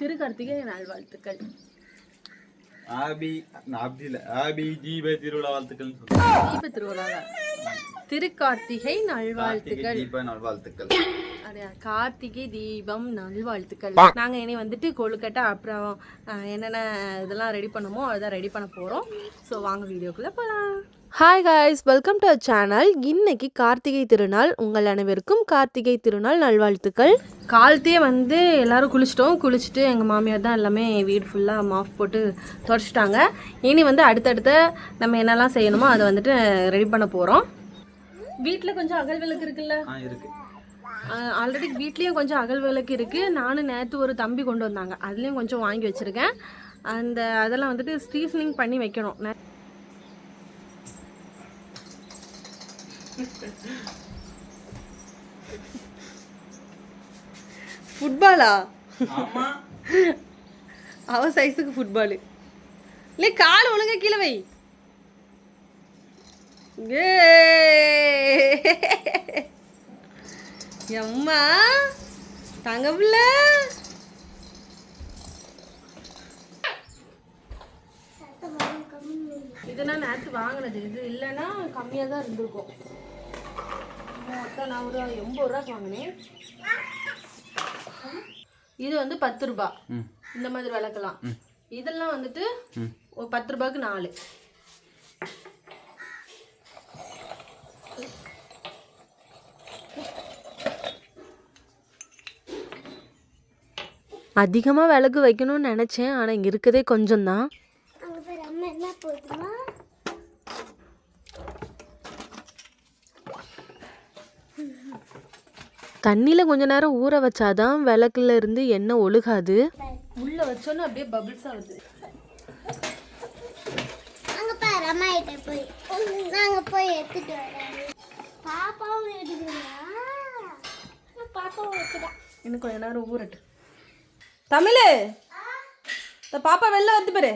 திருக்கார்த்திகை நல்வாழ்த்துக்கள். தீப திருவிழா திருக்கார்த்திகை நல்வாழ்த்துக்கள். கார்த்திகை தீபம் நல்வாழ்த்துக்கள். நாங்க இனி வந்துட்டு கொழுக்கட்டை அப்புறம் என்னென்ன இதெல்லாம் ரெடி பண்ணுமோ அதான் ரெடி பண்ண போறோம். ஸோ வாங்க வீடியோக்குள்ள போகலாம். Hi guys, welcome to our channel. இன்னைக்கு கார்த்திகை திருநாள். உங்கள் அனைவருக்கும் கார்த்திகை திருநாள் நல்வாழ்த்துக்கள். காலத்தையே வந்து எல்லாரும் குளிச்சுட்டு எங்கள் மாமியார் தான் எல்லாமே வீடு ஃபுல்லாக மாஃப் போட்டு துடைச்சிட்டாங்க. இனி வந்து அடுத்தடுத்த நம்ம என்னெல்லாம் செய்யணுமோ அதை வந்துட்டு ரெடி பண்ண போகிறோம். வீட்டில் கொஞ்சம் அகல் விளக்கு இருக்குல்ல, ஆல்ரெடி வீட்லேயும் கொஞ்சம் அகல் விளக்கு இருக்குது. நானும் நேற்று ஒரு தம்பி கொண்டு வந்தாங்க, அதுலேயும் கொஞ்சம் வாங்கி வச்சுருக்கேன். அதெல்லாம் வந்துட்டு ஸ்டீசனிங் பண்ணி வைக்கணும். ஃபுட்பாலா? அவ சைஸுக்கு ஃபுட்பாலு இல்லை, கால் ஒழுங்கா கீழே வை. அம்மா தங்க பிள்ள, இதெல்லாம் நேற்று வாங்கினது. இது இல்லைன்னா கம்மியாக தான் இருந்திருக்கும். நான் ஒரு 80 ரூபாய்க்கு வாங்கினேன். இது வந்து 10 ரூபா. இந்த மாதிரி விளக்கலாம். இதெல்லாம் வந்துட்டு 10 ரூபாய்க்கு 4. அதிகமாக விளக்கு வைக்கணும்னு நினச்சேன், ஆனால் இங்கே இருக்கதே கொஞ்சம் தான். தண்ணியில் கொஞ்ச நேரம் ஊற வச்சாதான் விளக்குல இருந்து எண்ணெய் ஒழுகாது. உள்ள வச்சோன்னு அப்படியே பபிள்ஸ் ஆகுது. இன்னும் கொஞ்ச நேரம் ஊறட்டு. தமிழ், இந்த பாப்பா வெளில வந்து பாரு.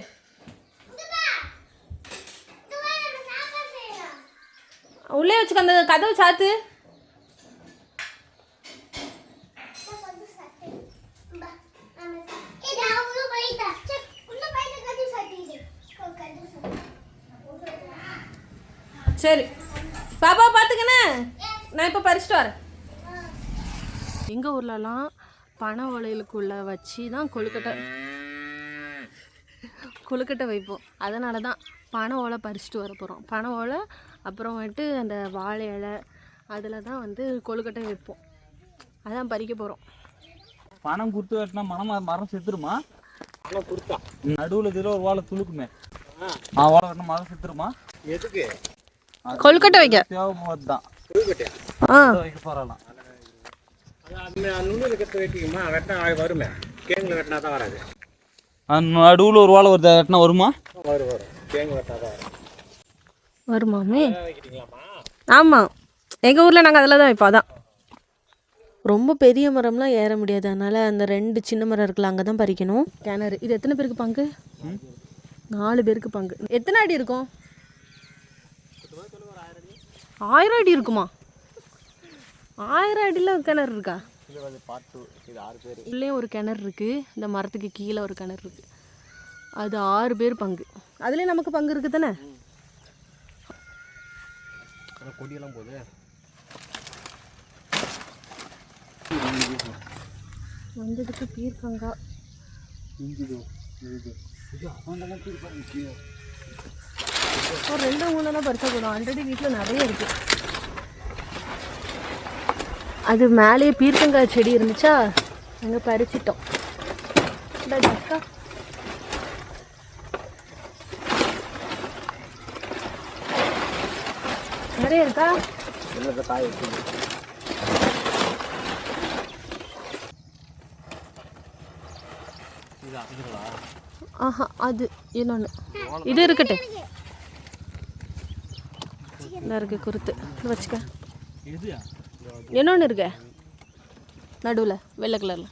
உள்ளே வச்சுக்க, அந்த கதவு சாத்து. சரி பாப்பா பார்த்துக்கண்ணே, நான் இப்போ பறிச்சுட்டு வரேன். எங்கள் ஊர்லலாம் பனை ஓலைகளுக்குள்ளே வச்சு தான் கொழுக்கட்டை வைப்போம். அதனால தான் பனை ஓலை பறிச்சுட்டு வர போகிறோம். பனை ஓலை அப்புறம் வந்துட்டு அந்த வாழை இலை அதில் தான் வந்து கொழுக்கட்டை வைப்போம். அதான் பறிக்க போகிறோம். பணம் கொடுத்து வெட்டினா மரம் செத்துருமா? நடுவில் இதில் ஒரு வாழை துளுக்குமே, வாழை வெட்டினா மரம் செத்துருமா? எதுக்கு? கொழுக்கட்டை வைக்க தேவைப்படுது தான். வைக்க போகலாம். நடுவில் ஒரு வாழை வெட்டினா வருமா? வருமாமே. ஆமாம், எங்கள் ஊரில் நாங்கள் அதில் தான் வைப்போம். அதான் ரொம்ப பெரிய மரம்லாம் ஏற முடியாது, அதனால் அந்த 2 சின்ன மரம் இருக்குல்ல, அங்கே தான் பறிக்கணும். கிணறு இது எத்தனை பேருக்கு பங்கு? 4 பேருக்கு பங்கு. எத்தனை அடி இருக்கும்? 1000 அடி இருக்குமா? 1000 அடியில் கிணறு இருக்கா? உள்ளே ஒரு கிணறு இருக்குது, இந்த மரத்துக்கு கீழே ஒரு கிணறு இருக்குது. அது 6 பேர் பங்கு. அதுலேயே நமக்கு பங்கு இருக்குது தானே. கொடியெல்லாம் போகுது. வந்ததுக்கு பீர்க்கங்கா ஒரு 2-3 பறிச்சா போதும். ஆல்ரெடி வீட்டில் நிறைய இருக்கு. அது மேலேயே பீர்க்கங்காய் செடி இருந்துச்சா, அங்கே பறிச்சிட்டோம். அக்கா நிறைய இருக்கா? ஆஹா, அது இன்னொன்று இது இருக்கட்டும். இந்த இருக்கு குருத்து, இது வச்சுக்க. இன்னொன்று இருக்க நடுவில் வெள்ளை கலரில்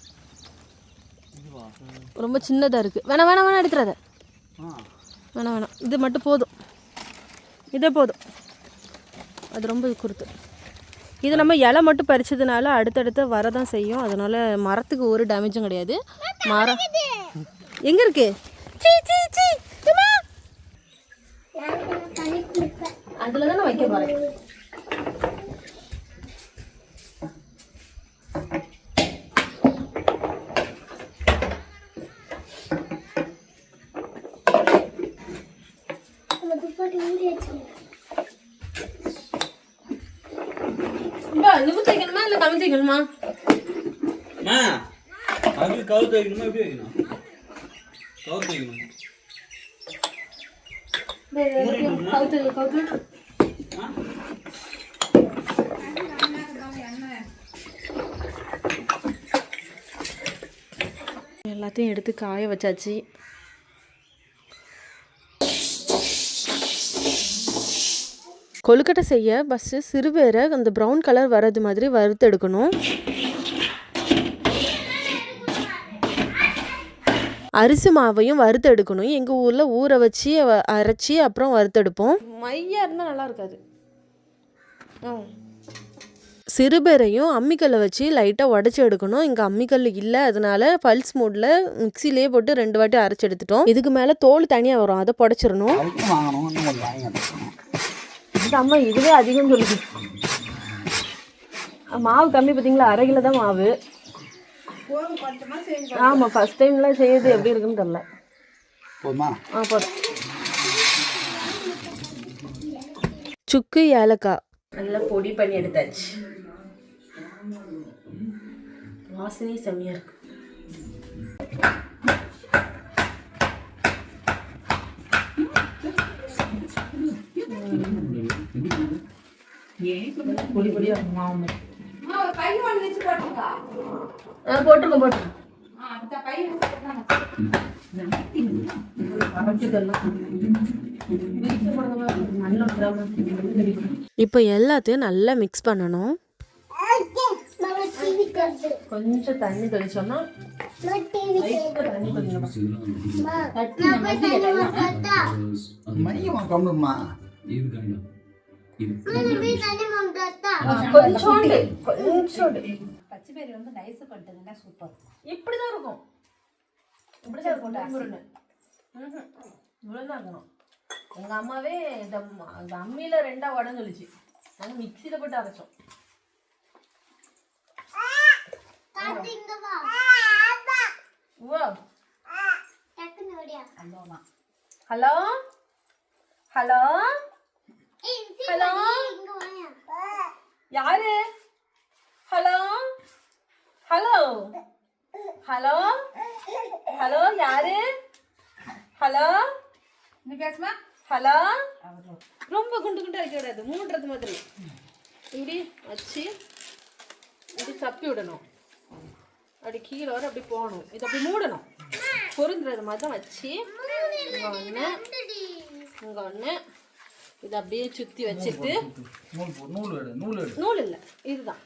ரொம்ப சின்னதாக இருக்குது. வேணாம் எடுத்துறாத. வேணாம், இது மட்டும் போதும். இதே போதும், அது ரொம்ப குருத்து. இது நம்ம இலை மட்டும் பறிச்சதுனால அடுத்தடுத்து வரதான் செய்யும். அதனால் மரத்துக்கு ஒரு டேமேஜும் கிடையாது. மாறா எங்க இருக்கு? சீ சீ சீ சும்மா அதுல தான் வைக்க போறேன். நிமித்து வைக்கணுமா இல்ல கமிழ்த்து வைக்கணுமா? அது கவுத்து வைக்கணுமா எப்படி வைக்கணும்? கவுத்து வைக்கணும். எல்லாத்தையும் எடுத்து காய வச்சாச்சு. கொழுக்கட்டை செய்ய ஃபஸ்ட்டு சிறுபேரை அந்த ப்ரௌன் கலர் வர்றது மாதிரி வறுத்து எடுக்கணும். அரிசி மாவையும் வறுத்து எடுக்கணும். எங்கள் ஊரில் ஊற வச்சு அரைச்சி அப்புறம் வறுத்தெடுப்போம். மையாக இருந்தால் நல்லா இருக்காது. சிறுபேரையும் அம்மிக்கல்லை வச்சு லைட்டாக உடச்சி எடுக்கணும். இங்கே அம்மிக்கல் இல்லை, அதனால பல்ஸ் மூடில் மிக்சிலே போட்டு 2 வாட்டி அரைச்சி எடுத்துட்டோம். இதுக்கு மேலே தோல் தனியாக வரும், அதை புடச்சிடணும். அம்மா இதுவே அதிகம் சொல்லுது. மாவு கம்மி பார்த்தீங்களா, 1/2 கிலோ தான் மாவு. ஆமாம், ஃபர்ஸ்ட் டைம்லாம் செய்யுது எப்படி இருக்குன்னு தெரியல. போதும். சுக்கு ஏலக்காய் நல்லா பொடி பண்ணி எடுத்தாச்சு. வாசனை செம்மையாக இருக்கு. பொடி பொடியா மாவு போட்டுருக்கோம். இப்போ எல்லாத்தையும் நல்லா மிக்ஸ் பண்ணணும். கொஞ்சம் தண்ணி தெளிச்சோம்னா பச்சைப்பயிறு வந்து நைஸ் பண்ணிட்டதுன்னா சூப்பர். இப்படிதான் இருக்கும். இப்படிதான் இருக்கும். இவ்வளோதான் இருக்கணும். எங்கள் அம்மாவே இந்த அம்மியில் 2ஆ உடன்னு சொல்லிச்சு. நாங்கள் மிக்சியில் போட்டு அரைச்சோம். ஹலோ ஹலோ ஹலோ யாரு? ஹலோ ஹலோ ஹலோ ஹலோ யாரு? ஹலோ நீ பேசுமா? ஹலோ. ரொம்ப குண்டு குண்டா வைக்க கூடாது, மூடுறது மாதிரி. இப்படி வச்சு இப்படி சப்பி விடணும். அப்படி கீழே வர அப்படி போகணும். இது அப்படி மூடணும். பொருந்துறது மாதிரி தான் வச்சு இங்கே ஒன்று இதை அப்படியே சுற்றி வச்சுட்டு நூல் இல்லை இதுதான்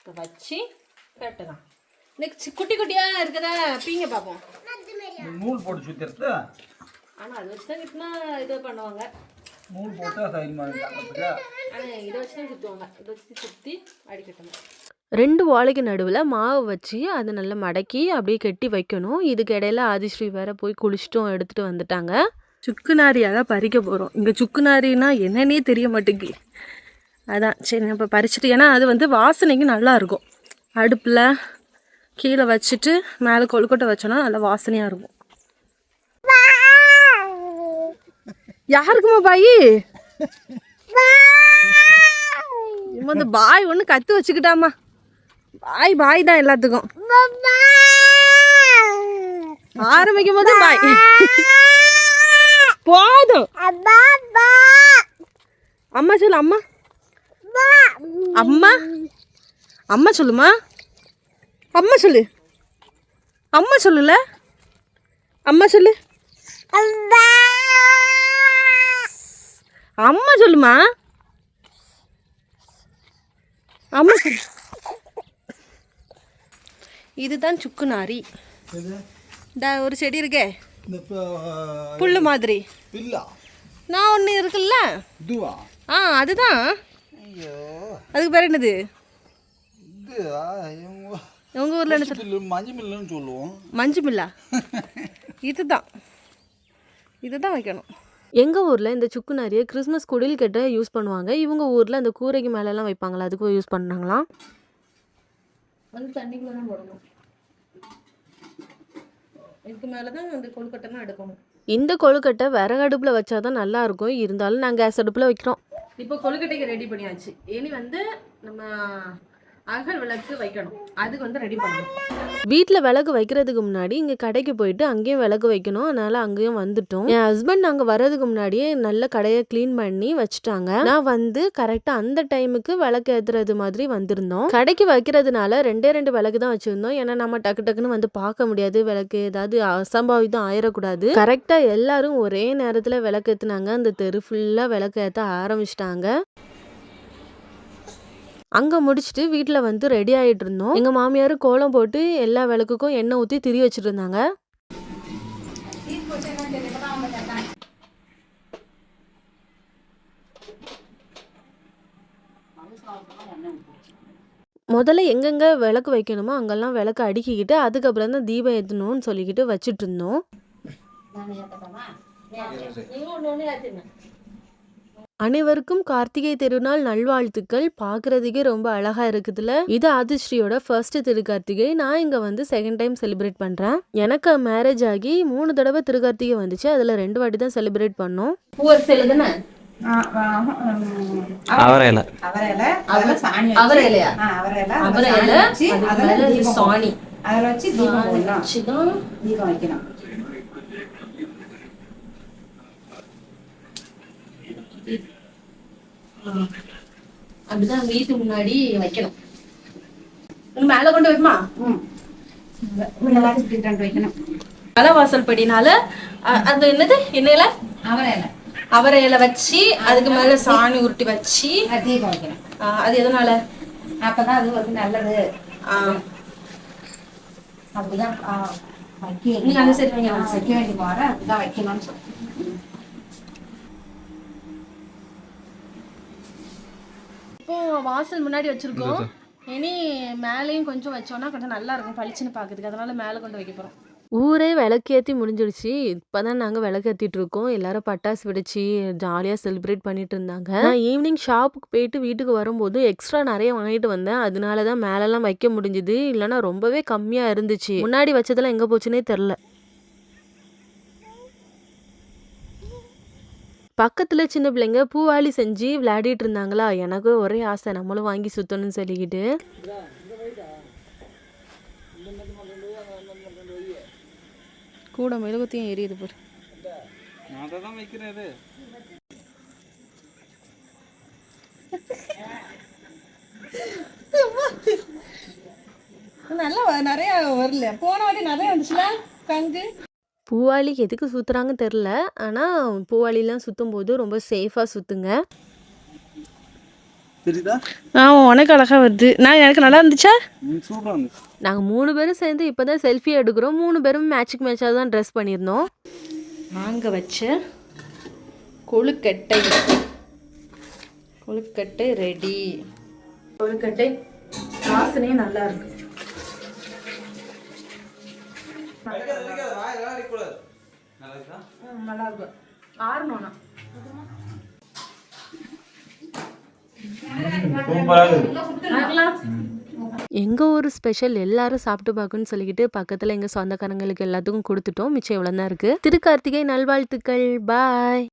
இதை வச்சு கட்டலாம். நெக்ஸ்ட் குட்டி குட்டியாக இருக்கிற பீங்க பார்ப்போம். நூல் போட்டு சுற்றி ஆனால் அதை வச்சு தான் கிட்டனா இதை பண்ணுவாங்க. நூல் போட்டு ஆனால் இதை வச்சு தான் சுற்றுவாங்க. இதை வச்சு சுற்றி அடிக்கட்டணும். 2 வாழைக்கு நடுவில் மாவு வச்சு அதை நல்லா மடக்கி அப்படியே கட்டி வைக்கணும். இதுக்கு இடையில ஆதிஸ்ரீ வேற போய் குளிச்சுட்டும் எடுத்துகிட்டு வந்துட்டாங்க. சுக்கு நாரியாக தான் பறிக்க போகிறோம். இங்கே சுக்கு நாரின்னா என்னன்னே தெரிய மாட்டேங்குது. அதான் சரி இப்போ பறிச்சுட்டு, ஏன்னா அது வந்து வாசனைக்கு நல்லாயிருக்கும். அடுப்பில் கீழே வச்சுட்டு மேலே கொழுக்கட்டை வச்சோன்னா நல்லா வாசனையாக இருக்கும். யாருக்குமா பாய்? இந்த பாய் ஒன்று கற்று வச்சுக்கிட்டாமா. பாய் பாய் தான் எல்லாத்துக்கும். ஆரம்பிக்கும் போது பாய் போதும். அம்மா சொல்லு. அம்மா அம்மா அம்மா சொல்லுமா. அம்மா சொல்லு. அம்மா சொல்லுல. அம்மா சொல்லு. அம்மா சொல்லுமா. அம்மா சொல்லு. இதுதான் சுக்கு நாரி. ஒரு செடி இருக்கே புல்லு மாதிரி. நான் ஒன்று இருக்குல்ல, அதுதான். அதுக்கு பேர் என்னது? உங்கள் ஊரில் என்ன மஞ்சள் மில்லுன்னு சொல்லுவோம். மஞ்சு மில்லா இதுதான் வைக்கணும். எங்கள் ஊரில் இந்த சுக்கு நிறைய கிறிஸ்மஸ் குடில் கட்ட யூஸ் பண்ணுவாங்க. இவங்க ஊரில் அந்த கூரைக்கு மேலெலாம் வைப்பாங்களா, அதுக்கும் யூஸ் பண்ணாங்களாம். வந்து தண்ணிக்குள்ளே தான் போடணும். இதுக்கு மேலே தான் அந்த கொழுக்கட்டைலாம் எடுக்கணும். இந்த கொழுக்கட்டை விறகு அடுப்பில் வச்சா தான் நல்லா இருக்கும். இருந்தாலும் நாங்கள் கேஸ் அடுப்பில் வைக்கிறோம். இப்போ கொழுக்கட்டைக்கு ரெடி பண்ணியாச்சு. இனி வந்து நம்ம அகல் விளக்கு வைக்கணும். அதுக்கு வந்து ரெடி பண்ணணும். வீட்டில் விளக்கு வைக்கிறதுக்கு முன்னாடி இங்கே கடைக்கு போயிட்டு அங்கேயும் விளக்கு வைக்கணும். அதனால அங்கேயும் வந்துட்டோம். என் ஹஸ்பண்ட் நாங்கள் வர்றதுக்கு முன்னாடியே நல்ல கடையை க்ளீன் பண்ணி வச்சுட்டாங்க. நான் வந்து கரெக்டாக அந்த டைமுக்கு விளக்கு ஏற்றுறது மாதிரி வந்திருந்தோம். கடைக்கு வைக்கிறதுனால 2 விளக்கு தான் வச்சுருந்தோம். ஏன்னா நம்ம டக்குன்னு வந்து பார்க்க முடியாது. விளக்கு ஏதாவது அசம்பாவிதம் ஆயிடக்கூடாது. கரெக்டாக எல்லாரும் ஒரே நேரத்தில் விளக்கு ஏற்றுனாங்க. அந்த தெரு ஃபுல்லாக விளக்கு ஏற்ற ஆரம்பிச்சிட்டாங்க. அங்கே முடிச்சுட்டு வீட்டில் வந்து ரெடி ஆகிட்டு இருந்தோம். எங்கள் மாமியார் கோலம் போட்டு எல்லா விளக்குக்கும் எண்ணெய் ஊற்றி திரி வச்சுட்டு இருந்தாங்க. முதல்ல எங்கெங்கே விளக்கு வைக்கணுமோ அங்கெல்லாம் விளக்கு அடுக்கிக்கிட்டு அதுக்கப்புறம் தான் தீபம் ஏற்றணும்னு சொல்லிக்கிட்டு வச்சுட்டு இருந்தோம். அனைவருக்கும் கார்த்திகை திருநாள் நல்வாழ்த்துக்கள். பார்க்கறதுக்கே ரொம்ப அழகா இருக்குதுல. இது ஆதிஸ்ரீயோட ஃபர்ஸ்ட் திருக்கார்த்திகை. நான் இங்க வந்து செகண்ட் டைம் செலிப்ரேட் பண்றேன். எனக்கு மேரேஜ் ஆகி 3 தடவை திருக்கார்த்திகை வந்துச்சு. அதுல 2 வாட்டி தான் செலிப்ரேட் பண்ணோம். பூவரசையில தானே சாணி அதில் வச்சு தீபம் வைக்கணும். அப்படிதான் வீட்டு முன்னாடி வைக்கணும். மேல கொண்டு வைக்குமா? வைக்கணும். மலைவாசல் படினால அது என்னது எண்ணெயில அவரை இலை வச்சு அதுக்கு மேல சாணி உருட்டி வச்சு தீபம் வைக்கணும். அது எதனால? அப்பதான் அது வந்து நல்லது. அப்படிதான் நீங்க அந்த சைடு வைக்க வேண்டிய போற அதுதான் வைக்கணும்னு சொல்லி. இப்போ வாசல் முன்னாடி வச்சிருக்கோம். இனி மேலேயும் கொஞ்சம் வச்சோம்னா கொஞ்சம் நல்லா இருக்கும் பளிச்சுன்னு பார்க்கறதுக்கு. அதனால மேலே கொண்டு வைக்க போகிறோம். ஊரே விளக்கேற்றி முடிஞ்சிடுச்சு. இப்போ தான் நாங்கள் விளக்கேற்றிட்டு இருக்கோம். எல்லாரும் பட்டாசு வெடிச்சு ஜாலியாக செலிப்ரேட் பண்ணிட்டு இருந்தாங்க. நான் ஈவினிங் ஷாப்புக்கு போயிட்டு வீட்டுக்கு வரும்போது எக்ஸ்ட்ரா நிறைய வாங்கிட்டு வந்தேன். அதனால தான் மேலெல்லாம் வைக்க முடிஞ்சுது. இல்லைன்னா ரொம்பவே கம்மியாக இருந்துச்சு. முன்னாடி வச்சதெல்லாம் எங்கே போச்சுன்னே தெரில. பக்கத்தில் சின்ன பிள்ளைங்க பூவாளி செஞ்சு விளையாடிட்டு இருந்தாங்களா. எனக்கு ஒரே ஆசை நம்மளும் வாங்கி சுற்றணும்னு சொல்லிக்கிட்டு. கூட மெழுகுத்தையும் எரியுது பாரு. நல்லா நிறைய வரல. போன வாட்டி நிறைய வந்துச்சுல கங்கு. பூவாளி எதுக்கு சுற்றுறாங்கன்னு தெரில. ஆனால் பூவாளிலாம் சுற்றும் போது ரொம்ப சேஃபாக சுற்றுங்க. உனக்கு அழகாக வருது. எனக்கு நல்லா இருந்துச்சா? நாங்கள் 3 பேரும் சேர்ந்து இப்போ தான் செல்ஃபி எடுக்கிறோம். 3 பேரும் மேட்சுக்கு மேட்சாக தான் ட்ரெஸ் பண்ணியிருந்தோம். நாங்கள் வச்ச கொழுக்கட்டை ரெடி. கொழுக்கட்டை வாசனையே நல்லா இருக்கு. நல்லா இருக்கும். ஆறணும்னா எங்க ஒரு ஸ்பெஷல் எல்லாரும் சாப்பிட்டு பார்க்கணும்னு சொல்லிக்கிட்டு பக்கத்துல எங்க சொந்தக்காரங்களுக்கு எல்லாத்துக்கும் கொடுத்துட்டோம். மிச்சம் எவ்வளவு தான் இருக்கு. திருக்கார்த்திகை நல்வாழ்த்துக்கள். பாய்.